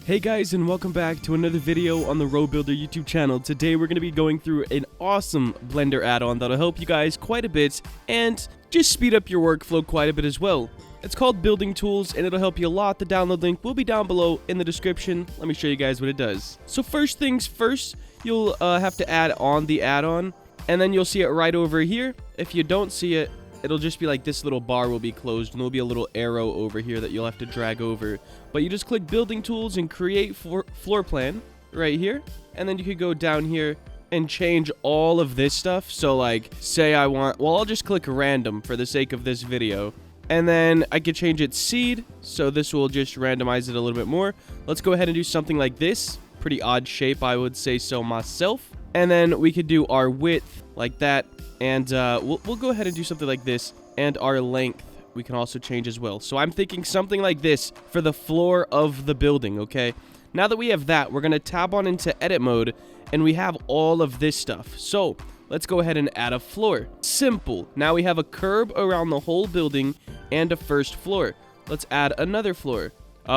Hey guys, and welcome back to another video on the Road Builder YouTube channel. Today we're going to be going through an awesome Blender add-on that'll help you guys quite a bit and just speed up your workflow quite a bit as well. It's called Building Tools and it'll help you a lot. The download link will be down below in the description. Let me show you guys what it does. So first things first, you'll have to add on the add-on and then you'll see it right over here. If you don't see it, it'll just be like this little bar will be closed and there'll be a little arrow over here that you'll have to drag over. But you just click Building Tools and create floor plan right here. And then you could go down here and change all of this stuff. So like say I want, well, I'll just click random for the sake of this video. And then I could change its seed. So this will just randomize it a little bit more. Let's go ahead and do something like this. Pretty odd shape, I would say so myself. And then we could do our width like that. And we'll go ahead and do something like this. And our length we can also change as well. So I'm thinking something like this for the floor of the building, okay? Now that we have that, we're going to tab on into edit mode. And we have all of this stuff. So let's go ahead and add a floor. Simple. Now we have a curb around the whole building and a first floor. Let's add another floor.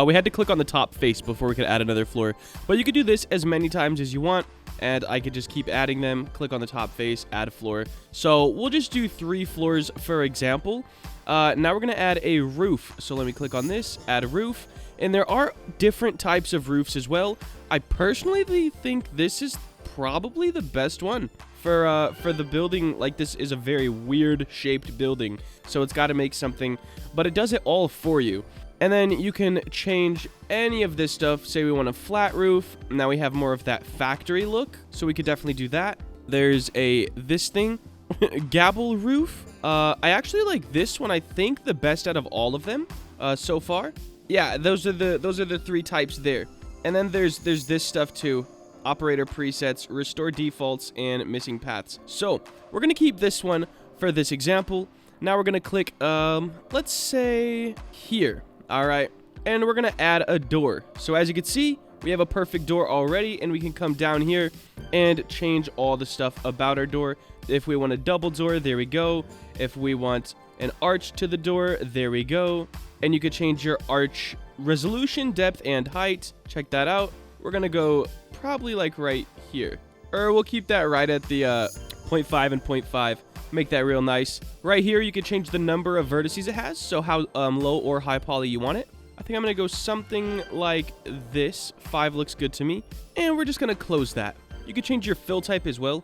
We had to click on the top face before we could add another floor. But you could do this as many times as you want. And I could just keep adding them. Click on the top face, add a floor. So we'll just do 3 floors for example. Now we're going to add a roof. So let me click on this, add a roof. And there are different types of roofs as well. I personally think this is probably the best one. For the building, like this is a very weird shaped building. So it's got to make something, but it does it all for you. And then you can change any of this stuff. Say we want a flat roof. Now we have more of that factory look. So we could definitely do that. There's this thing, gable roof. I actually like this one. I think the best out of all of them so far. Yeah, those are the 3 types there. And then there's this stuff too. Operator presets, restore defaults, and missing paths. So we're gonna keep this one for this example. Now we're gonna click let's say here. All right, and we're gonna add a door. So as you can see, we have a perfect door already, and we can come down here and change all the stuff about our door. If we want a double door, there we go. If we want an arch to the door, there we go. And you could change your arch resolution, depth, and height. Check that out. We're gonna go probably like right here, or we'll keep that right at the 0.5 and 0.5. Make that real nice. Right here, you can change the number of vertices it has, so how low or high poly you want it. I think I'm gonna go something like this. 5 looks good to me, and we're just gonna close that. You could change your fill type as well.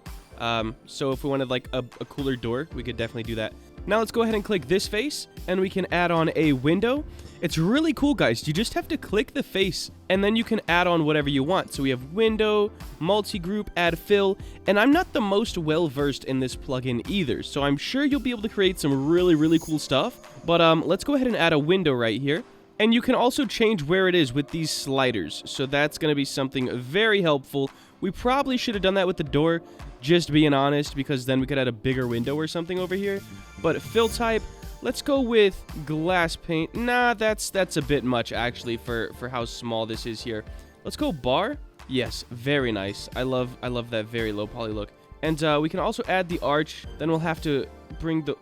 So if we wanted like a cooler door, we could definitely do that. Now let's go ahead and click this face, and we can add on a window. It's really cool, guys. You just have to click the face, and then you can add on whatever you want. So we have window, multi-group, add fill, and I'm not the most well-versed in this plugin either, so I'm sure you'll be able to create some really, really cool stuff. But let's go ahead and add a window right here. And you can also change where it is with these sliders, so that's going to be something very helpful. We probably should have done that with the door, just being honest, because then we could add a bigger window or something over here. But fill type, let's go with glass paint. Nah, that's a bit much actually for how small this is here. Let's go bar. Yes, very nice. I love that very low poly look. And we can also add the arch. Then we'll have to bring the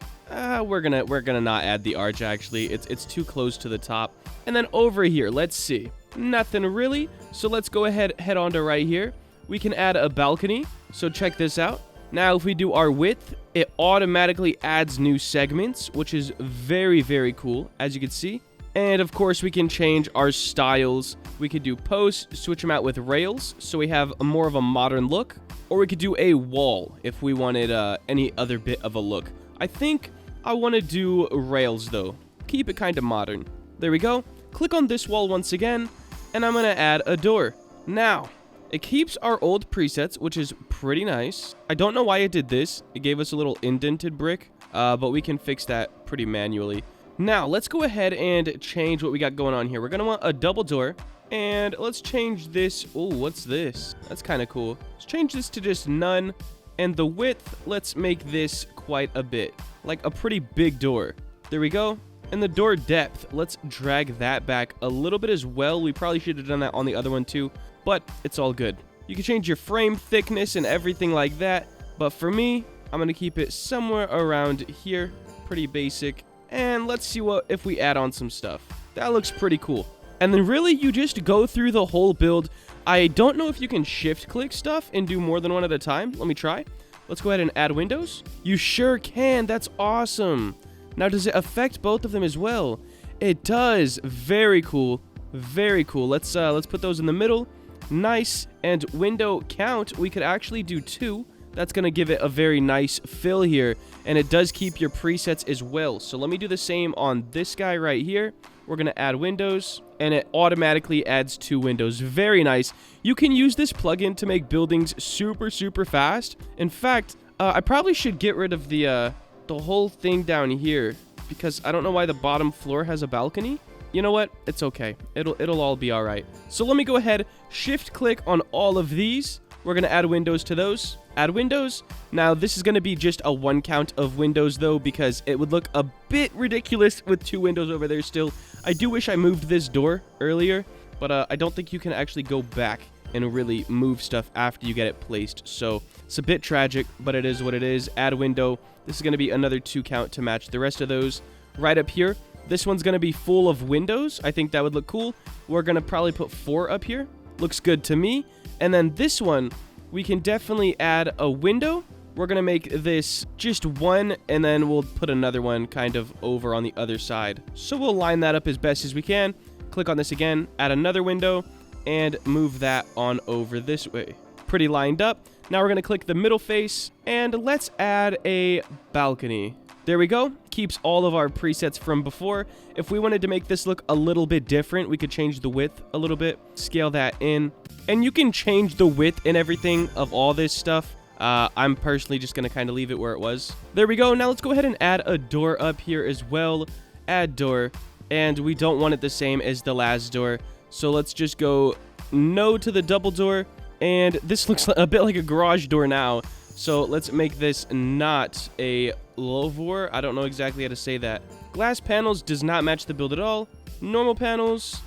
we're gonna not add the arch actually. It's too close to the top. And then over here, let's see. Nothing really. So let's go head on to right here. We can add a balcony. So check this out. Now if we do our width, it automatically adds new segments, which is very, very cool, as you can see. And of course we can change our styles. We could do posts, switch them out with rails, so we have more of a modern look. Or we could do a wall if we wanted any other bit of a look. I think I want to do rails though. Keep it kind of modern. There we go. Click on this wall once again, and I'm going to add a door. Now, it keeps our old presets, which is pretty nice. I don't know why it did this. It gave us a little indented brick, but we can fix that pretty manually. Now, let's go ahead and change what we got going on here. We're going to want a double door, and let's change this. Oh, what's this? That's kind of cool. Let's change this to just none, and the width, let's make this quite a bit, like a pretty big door. There we go. And the door depth, let's drag that back a little bit as well. We probably should have done that on the other one too, but it's all good. You can change your frame thickness and everything like that, but for me, I'm going to keep it somewhere around here, pretty basic. And let's see if we add on some stuff. That looks pretty cool. And then really you just go through the whole build. I don't know if you can shift click stuff and do more than one at a time. Let me try. Let's go ahead and add windows. You sure can. That's awesome. Now, does it affect both of them as well? It does. Very cool. Very cool. Let's put those in the middle. Nice. And window count, we could actually do 2. That's going to give it a very nice fill here. And it does keep your presets as well. So let me do the same on this guy right here. We're going to add windows, and it automatically adds 2 windows. Very nice. You can use this plugin to make buildings super, super fast. In fact, I probably should get rid of the whole thing down here, because I don't know why the bottom floor has a balcony. You know what? It's okay. It'll all be all right. So let me go ahead, shift click on all of these. We're going to add windows to those. Add windows. Now, this is going to be just a 1 count of windows, though, because it would look a bit ridiculous with 2 windows over there still. I do wish I moved this door earlier, but I don't think you can actually go back and really move stuff after you get it placed. So it's a bit tragic, but it is what it is. Add window. This is going to be another 2 count to match the rest of those. Right up here, this one's going to be full of windows. I think that would look cool. We're going to probably put 4 up here. Looks good to me. And then this one, we can definitely add a window. We're going to make this just 1, and then we'll put another one kind of over on the other side. So we'll line that up as best as we can. Click on this again, add another window, and move that on over this way. Pretty lined up. Now we're going to click the middle face, and let's add a balcony. There we go. Keeps all of our presets from before. If we wanted to make this look a little bit different, we could change the width a little bit, scale that in. And you can change the width and everything of all this stuff. I'm personally just going to kind of leave it where it was. There we go. Now let's go ahead and add a door up here as well. Add door. And we don't want it the same as the last door. So let's just go no to the double door. And this looks a bit like a garage door now. So let's make this not a louvre. I don't know exactly how to say that. Glass panels does not match the build at all. Normal panels,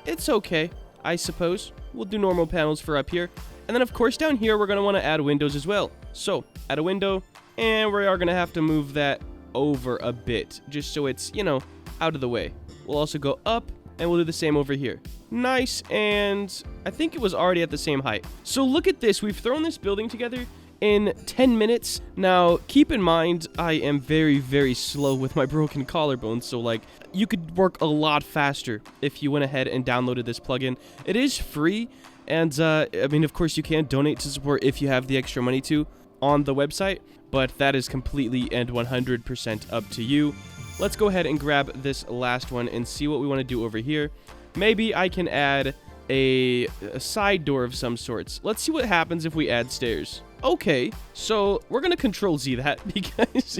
it's okay, I suppose. We'll do normal panels for up here. And then, of course, down here, we're going to want to add windows as well. So, add a window, and we are going to have to move that over a bit, just so it's, you know, out of the way. We'll also go up, and we'll do the same over here. Nice, and I think it was already at the same height. So, look at this. We've thrown this building together in 10 minutes. Now, keep in mind, I am very, very slow with my broken collarbone, so, like, you could work a lot faster if you went ahead and downloaded this plugin. It is free, and, I mean, of course, you can donate to support if you have the extra money to on the website, but that is completely and 100% up to you. Let's go ahead and grab this last one and see what we want to do over here. Maybe I can add a side door of some sorts. Let's see what happens if we add stairs. Okay, so we're going to Control-Z that because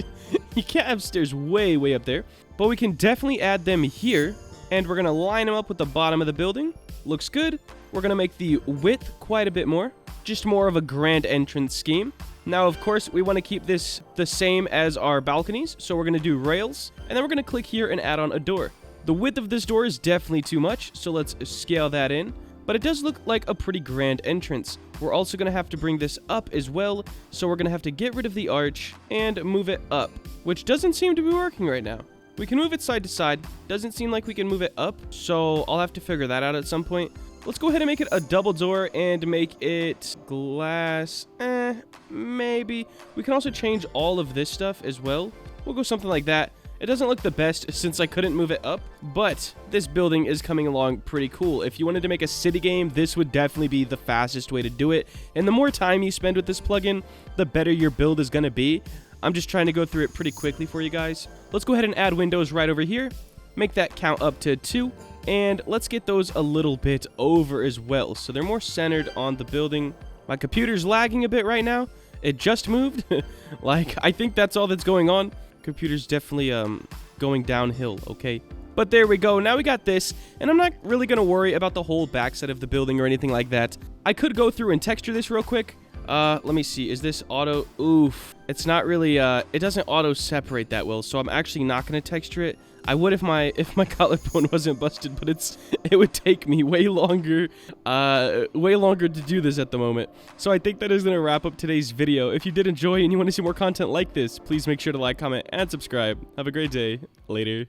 you can't have stairs way, way up there. But we can definitely add them here, and we're going to line them up with the bottom of the building. Looks good. We're going to make the width quite a bit more, just more of a grand entrance scheme. Now, of course, we want to keep this the same as our balconies, so we're going to do rails, and then we're going to click here and add on a door. The width of this door is definitely too much, so let's scale that in. But it does look like a pretty grand entrance. We're also going to have to bring this up as well, so we're going to have to get rid of the arch and move it up, which doesn't seem to be working right now. We can move it side to side. Doesn't seem like we can move it up, so I'll have to figure that out at some point. Let's go ahead and make it a double door and make it glass. Maybe. We can also change all of this stuff as well. We'll go something like that. It doesn't look the best since I couldn't move it up, but this building is coming along pretty cool. If you wanted to make a city game, this would definitely be the fastest way to do it. And the more time you spend with this plugin, the better your build is going to be. I'm just trying to go through it pretty quickly for you guys. Let's go ahead and add windows right over here. Make that count up to 2. And let's get those a little bit over as well, so they're more centered on the building. My computer's lagging a bit right now. It just moved. Like, I think that's all that's going on. Computer's definitely going downhill, okay? But there we go. Now we got this, and I'm not really going to worry about the whole backside of the building or anything like that. I could go through and texture this real quick. Let me see. Is this auto? Oof. It's not really, it doesn't auto separate that well, so I'm actually not going to texture it. I would if my collarbone wasn't busted, but it would take me way longer to do this at the moment. So I think that is going to wrap up today's video. If you did enjoy and you want to see more content like this, please make sure to like, comment, and subscribe. Have a great day. Later.